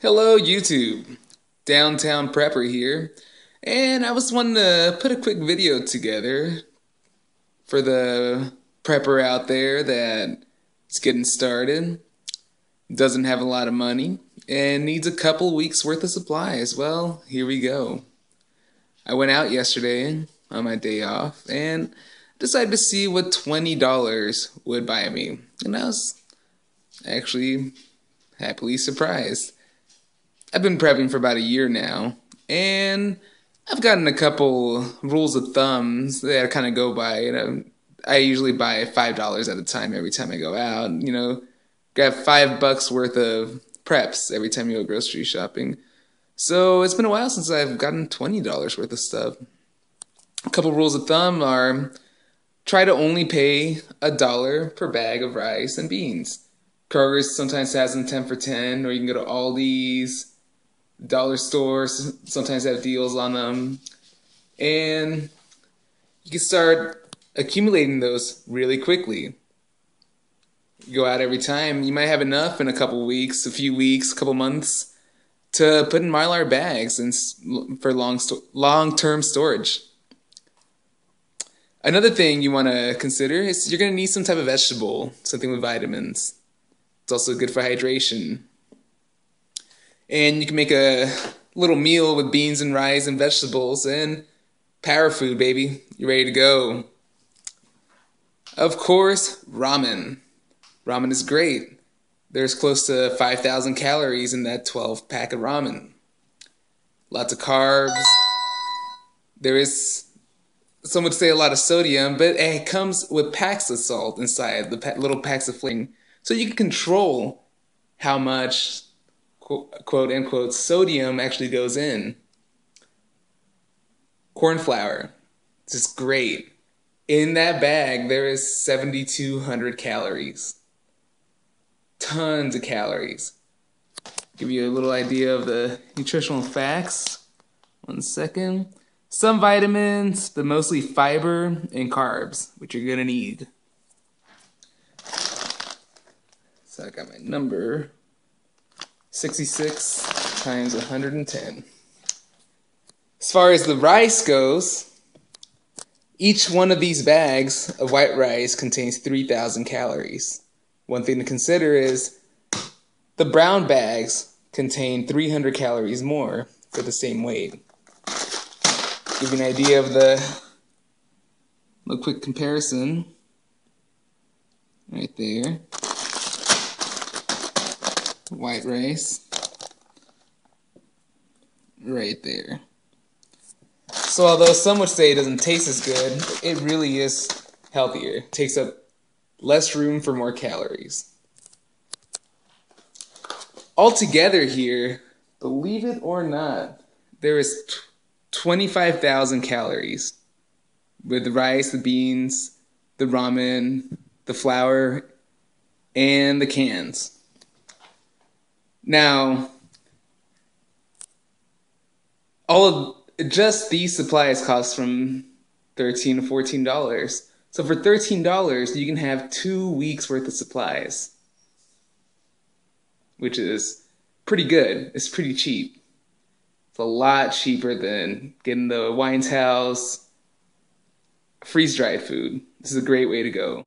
Hello YouTube, Downtown Prepper here, and I was wanting to put a quick video together for the prepper out there that is getting started, doesn't have a lot of money, and needs a couple weeks worth of supplies. Well, here we go. I went out yesterday on my day off and decided to see what $20 would buy me, and I was actually happily surprised. I've been prepping for about a year now, and I've gotten a couple rules of thumbs that I kind of go by. I usually buy $5 at a time every time I go out. Grab $5 worth of preps every time you go grocery shopping. So it's been a while since I've gotten $20 worth of stuff. A couple rules of thumb are try to only pay $1 per bag of rice and beans. Kroger's sometimes has them 10 for 10, or you can go to Aldi's. Dollar stores sometimes have deals on them, and you can start accumulating those really quickly. You go out every time, you might have enough in a couple weeks, a few weeks, a couple months to put in Mylar bags and for long-term storage. Another thing you want to consider is you're going to need some type of vegetable, something with vitamins. It's also good for hydration. And you can make a little meal with beans and rice and vegetables and power food, baby. You're ready to go. Of course, ramen. Ramen is great. There's close to 5,000 calories in that 12-pack of ramen. Lots of carbs. There is, some would say, a lot of sodium, but it comes with packs of salt inside, the little packs of flavoring. So you can control how much quote unquote sodium actually goes in. Corn flour. This is great. In that bag there is 7,200 calories. Tons of calories. Give you a little idea of the nutritional facts. 1 second. Some vitamins, but mostly fiber and carbs, which you're gonna need. So I got my number. 66 times 110. As far as the rice goes, each one of these bags of white rice contains 3,000 calories. One thing to consider is the brown bags contain 300 calories more for the same weight. Give you an idea of a quick comparison. Right there. White rice right there. So although some would say it doesn't taste as good, it really is healthier. It takes up less room for more calories. Altogether here, believe it or not, there is 25,000 calories with the rice, the beans, the ramen, the flour, and the cans. Now, just these supplies cost from $13 to $14. So for $13, you can have 2 weeks worth of supplies, which is pretty good. It's pretty cheap. It's a lot cheaper than getting the Wine's House freeze-dried food. This is a great way to go.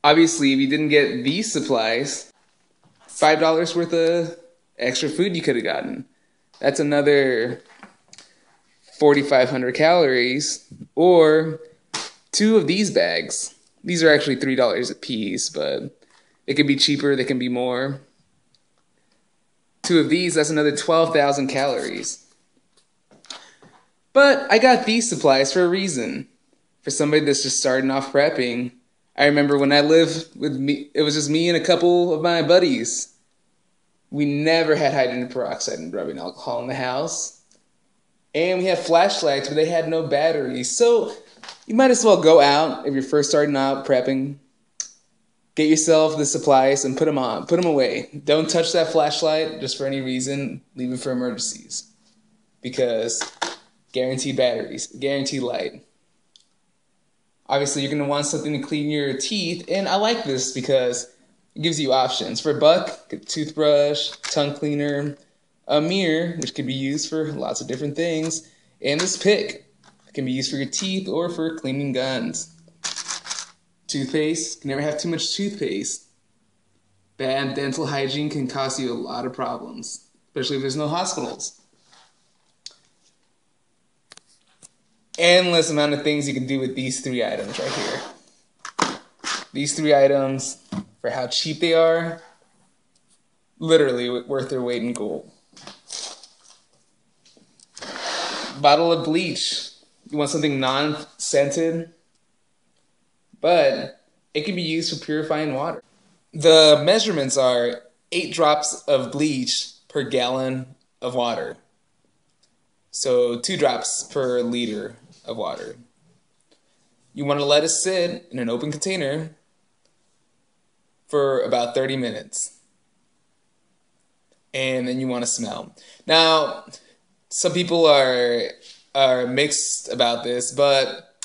Obviously, if you didn't get these supplies, $5 worth of extra food you could have gotten. That's another 4,500 calories, or 2 of these bags. These are actually $3 a piece, but it can be cheaper, they can be more. 2 of these, that's another 12,000 calories. But I got these supplies for a reason. For somebody that's just starting off prepping, I remember when I lived with me, it was just me and a couple of my buddies. We never had hydrogen peroxide and rubbing alcohol in the house. And we had flashlights, but they had no batteries. So you might as well go out if you're first starting out prepping. Get yourself the supplies and put them on. Put them away. Don't touch that flashlight just for any reason. Leave it for emergencies. Because guaranteed batteries, guaranteed light. Obviously, you're going to want something to clean your teeth. And I like this because it gives you options. For a buck, get a toothbrush, tongue cleaner, a mirror, which can be used for lots of different things, and this pick. It can be used for your teeth or for cleaning guns. Toothpaste. You can never have too much toothpaste. Bad dental hygiene can cause you a lot of problems, especially if there's no hospitals. Endless amount of things you can do with these 3 items right here. These 3 items, for how cheap they are, literally worth their weight in gold. Bottle of bleach. You want something non-scented, but it can be used for purifying water. The measurements are 8 drops of bleach per gallon of water. So 2 drops per liter of water. You want to let it sit in an open container for about 30 minutes. And then you want to smell. Now, some people are mixed about this, but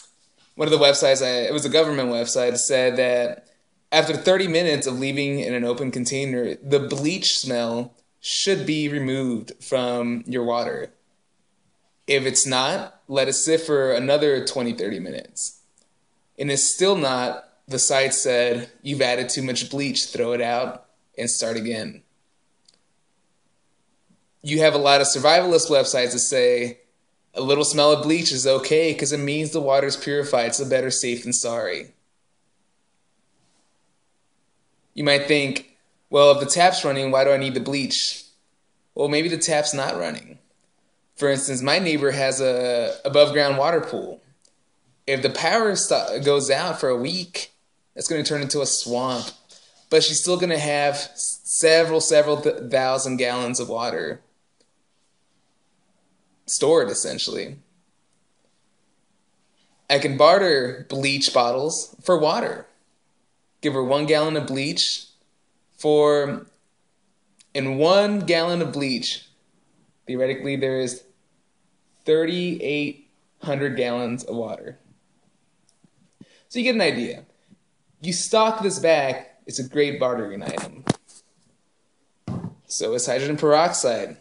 one of the websites, it was a government website, said that after 30 minutes of leaving in an open container, the bleach smell should be removed from your water. If it's not, let it sit for another 20-30 minutes. And it's still not, the site said, you've added too much bleach, throw it out and start again. You have a lot of survivalist websites that say a little smell of bleach is okay because it means the water is purified, so better safe than sorry. You might think, well, if the tap's running, why do I need the bleach? Well, maybe the tap's not running. For instance, my neighbor has a above-ground water pool. If the power goes out for a week, it's going to turn into a swamp. But she's still going to have several thousand gallons of water stored, essentially. I can barter bleach bottles for water. Give her 1 gallon of bleach in 1 gallon of bleach, theoretically there is 3,800 gallons of water. So you get an idea. You stock this back, it's a great bartering item. So is hydrogen peroxide. It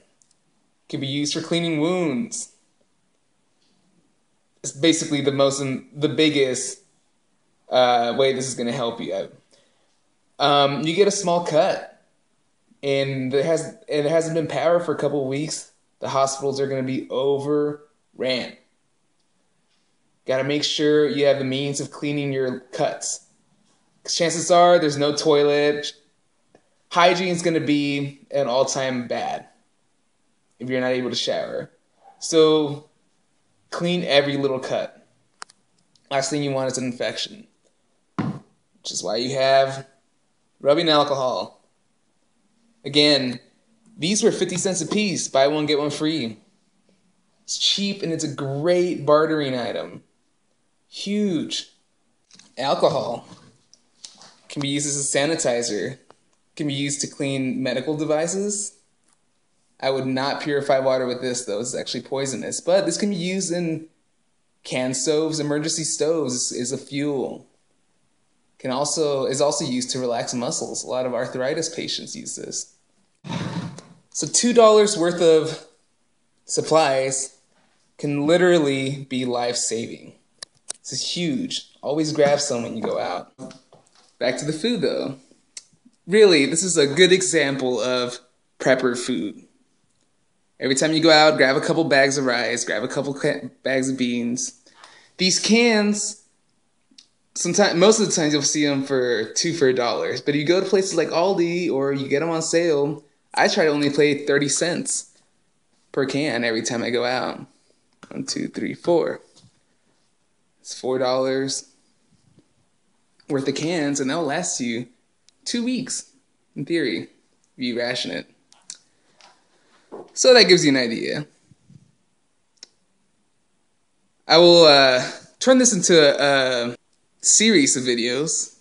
can be used for cleaning wounds. It's basically the biggest way this is going to help you out. You get a small cut, and it hasn't been power for a couple of weeks. The hospitals are going to be overran. Got to make sure you have the means of cleaning your cuts, because chances are there's no toilet. Hygiene is going to be an all-time bad if you're not able to shower. So clean every little cut. Last thing you want is an infection, which is why you have rubbing alcohol. Again, these were 50 cents a piece. Buy one, get one free. It's cheap and it's a great bartering item. Huge. Alcohol can be used as a sanitizer. Can be used to clean medical devices. I would not purify water with this, though. It's actually poisonous. But this can be used in canned stoves. Emergency stoves is a fuel. Is also used to relax muscles. A lot of arthritis patients use this. So $2 worth of supplies can literally be life-saving. This is huge. Always grab some when you go out. Back to the food, though. Really, this is a good example of prepper food. Every time you go out, grab a couple bags of rice, grab a couple bags of beans. These cans, most of the times you'll see them for $2 for $1. But if you go to places like Aldi or you get them on sale, I try to only pay 30 cents per can every time I go out. 1, 2, 3, 4. It's $4 worth of cans, and that'll last you 2 weeks, in theory, if you ration it. So that gives you an idea. I will turn this into a series of videos.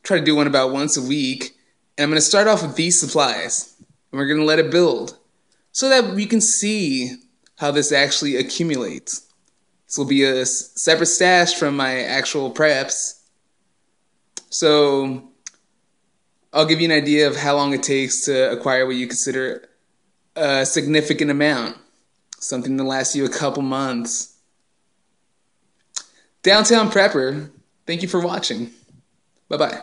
Try to do one about once a week. And I'm going to start off with these supplies. And we're going to let it build so that you can see how this actually accumulates. This will be a separate stash from my actual preps. So I'll give you an idea of how long it takes to acquire what you consider a significant amount, something that lasts you a couple months. Downtown Prepper, thank you for watching. Bye-bye.